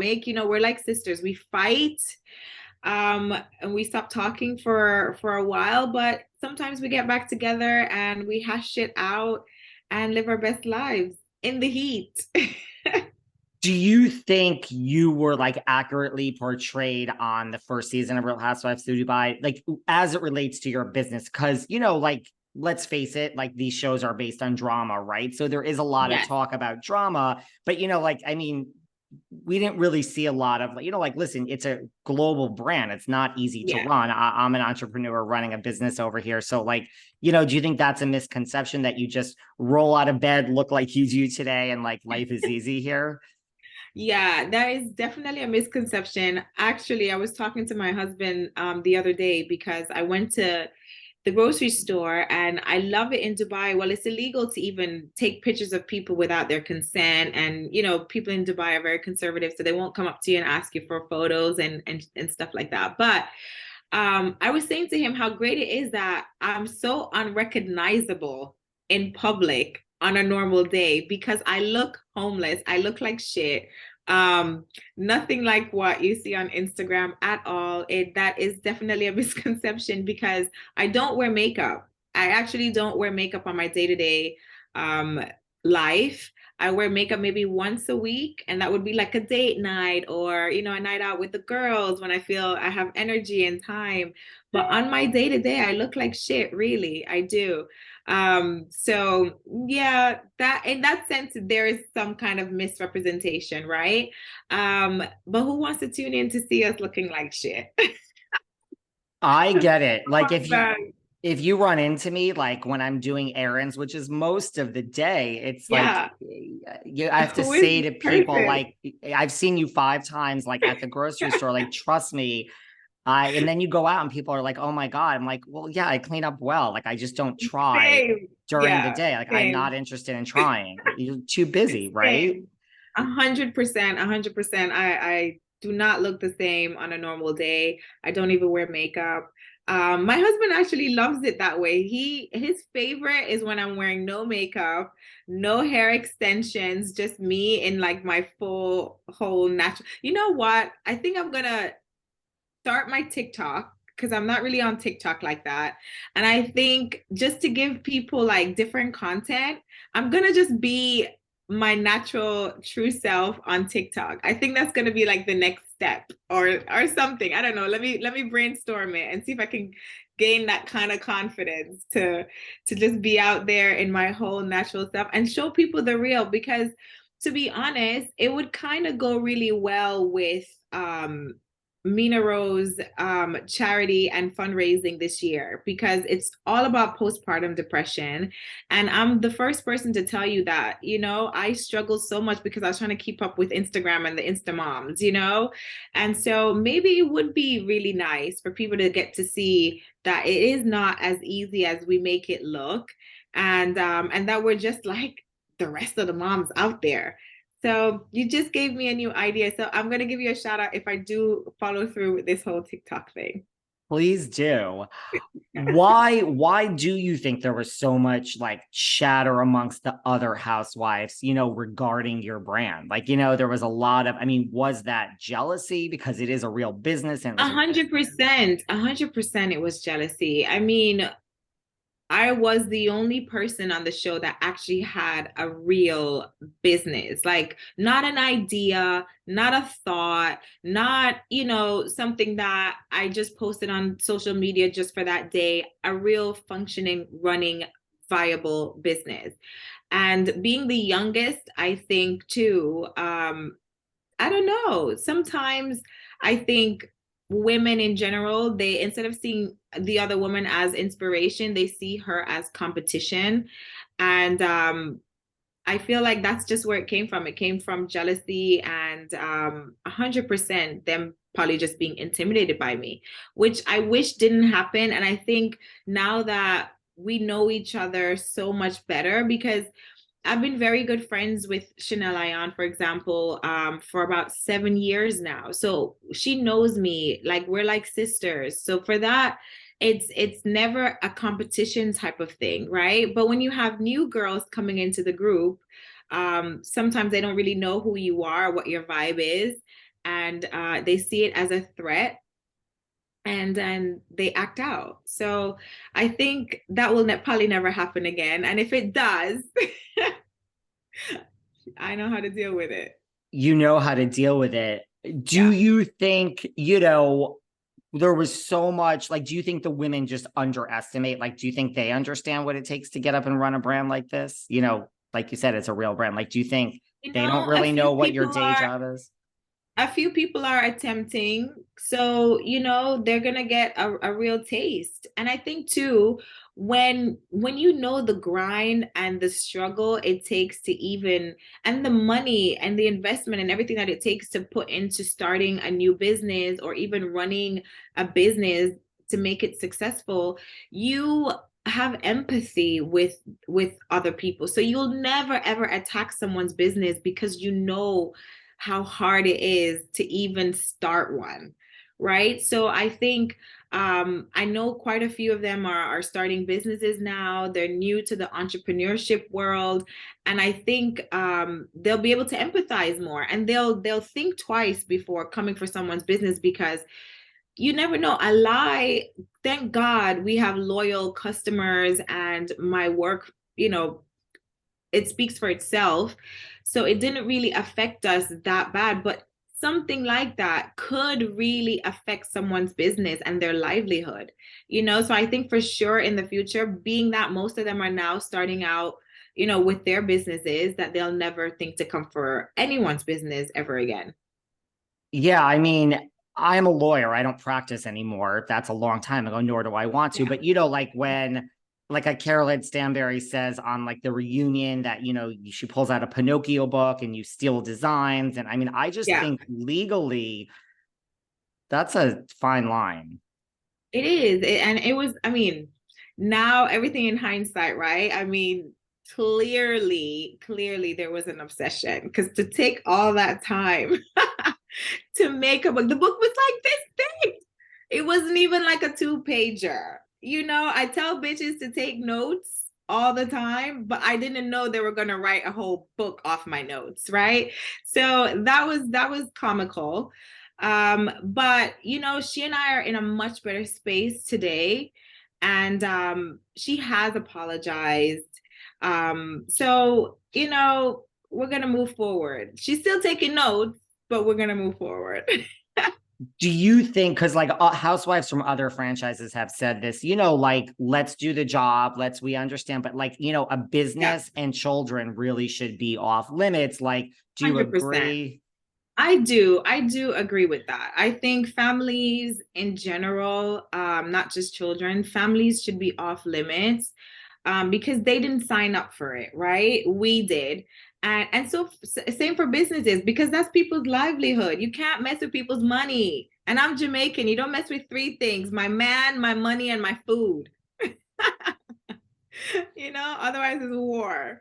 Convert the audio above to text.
we're like sisters. We fight, and we stop talking for a while, but sometimes we get back together and we hash it out and live our best lives in the heat. Do you think you were like accurately portrayed on the first season of Real Housewives of Dubai, like as it relates to your business? Because, like, let's face it, like these shows are based on drama, right? So there is a lot of Yes. talk about drama, but, like, I mean, we didn't really see a lot of, like, listen, it's a global brand. It's not easy to Yeah. run. I'm an entrepreneur running a business over here. So, like, do you think that's a misconception that you just roll out of bed, look like you do today, and like life is easy here? Yeah, that is definitely a misconception. Actually, I was talking to my husband the other day because I went to the grocery store and I love it in Dubai. Well, it's illegal to even take pictures of people without their consent. And, people in Dubai are very conservative, so they won't come up to you and ask you for photos and stuff like that. But I was saying to him how great it is that I'm so unrecognizable in public on a normal day because I look homeless. I look like shit. Nothing like what you see on Instagram at all. That is definitely a misconception because I don't wear makeup. I actually don't wear makeup on my day-to-day life. I wear makeup maybe once a week, and that would be like a date night or, a night out with the girls when I feel I have energy and time. But on my day to day, I look like shit, really. I do. So yeah, that in that sense, there is some kind of misrepresentation, right? But who wants to tune in to see us looking like shit? I get it. Like if you run into me like when I'm doing errands, which is most of the day, it's like Yeah. I have to Who is say this to people person? like I've seen you 5 times like at the grocery store, like trust me. And then you go out and people are like, "Oh my God." I'm like, "Well, yeah, I clean up well. Like I just don't try Same. during the Yeah, day. Like I'm not same. interested in trying. You're too busy, right?" Same. 100%, 100%. I do not look the same on a normal day. I don't even wear makeup. My husband actually loves it that way. His favorite is when I'm wearing no makeup, no hair extensions, just me in like my full whole natural. You know what? I think I'm gonna start my TikTok because I'm not really on TikTok like that. And I think just to give people like different content, I'm gonna just be my natural true self on TikTok. I think that's gonna be like the next step or something. I don't know. Let me brainstorm it and see if I can gain that kind of confidence to just be out there in my whole natural self and show people the real because to be honest, it would kind of go really well with Mina Rose charity and fundraising this year because it's all about postpartum depression. And I'm the first person to tell you that, I struggled so much because I was trying to keep up with Instagram and the Insta moms. And so maybe it would be really nice for people to get to see that it is not as easy as we make it look. And that we're just like the rest of the moms out there. So you just gave me a new idea. So I'm gonna give you a shout out if I do follow through with this whole TikTok thing. Please do. Why do you think there was so much like chatter amongst the other housewives, regarding your brand? Like, there was a lot of, I mean, was that jealousy because it is a real business and it A was a 100%, 100% it was jealousy. I mean, I was the only person on the show that actually had a real business, like not an idea, not a thought, not, something that I just posted on social media just for that day, a real functioning, running, viable business. And being the youngest, I think too, I don't know. Sometimes I think women in general, they instead of seeing the other woman as inspiration, they see her as competition. And I feel like that's just where it came from. It came from jealousy and 100% them probably just being intimidated by me, which I wish didn't happen. And I think now that we know each other so much better because I've been very good friends with Chanel Ayan, for example, for about 7 years now. So she knows me, like we're like sisters. So for that, it's never a competition type of thing, right? But when you have new girls coming into the group, sometimes they don't really know who you are, what your vibe is. and they see it as a threat, and then they act out. So I think that will probably never happen again. And if it does, I know how to deal with it. You know how to deal with it. Do Yeah. you think, there was so much, like, do you think the women just underestimate? Like, do you think they understand what it takes to get up and run a brand like this? Like you said, it's a real brand. Like, do you think You they don't know, really know what your day job is? a few people are attempting. So, they're gonna get a real taste. And I think too, when you know the grind and the struggle it takes to even, and the money and the investment and everything that it takes to put into starting a new business or even running a business to make it successful, you have empathy with other people. So you'll never ever attack someone's business because you know how hard it is to even start one, right? So I think I know quite a few of them are starting businesses now. They're new to the entrepreneurship world, and I think they'll be able to empathize more, and they'll think twice before coming for someone's business, because you never know. A lie, thank God we have loyal customers, and my work, it speaks for itself. So it didn't really affect us that bad, but something like that could really affect someone's business and their livelihood, So I think for sure in the future, being that most of them are now starting out, with their businesses, that they'll never think to come for anyone's business ever again. Yeah, I mean, I'm a lawyer. I don't practice anymore. That's a long time ago, nor do I want to. Yeah. But like when like a Caroline Stanbury says on like the reunion that, she pulls out a Pinocchio book and you steal designs. And I mean, I just Yeah, think legally that's a fine line. it is. And it was, I mean, now everything in hindsight, right? I mean, clearly there was an obsession, because to take all that time to make a book, the book was like this big. It wasn't even like a 2-pager. I tell bitches to take notes all the time, but I didn't know they were going to write a whole book off my notes, right? So that was comical. But she and I are in a much better space today, and she has apologized. So we're gonna move forward. She's still taking notes, but we're gonna move forward. Do you think, because like housewives from other franchises have said this, like, let's do the job, we understand, but like, a Yeah, business and children really should be off limits. Like, do you 100%. agree? I do agree with that. I think families in general, not just children, families should be off limits, because they didn't sign up for it, right? We did. And so same for businesses, because that's people's livelihood. You can't mess with people's money. And I'm Jamaican. You don't mess with three things: my man, my money, and my food. Otherwise it's war.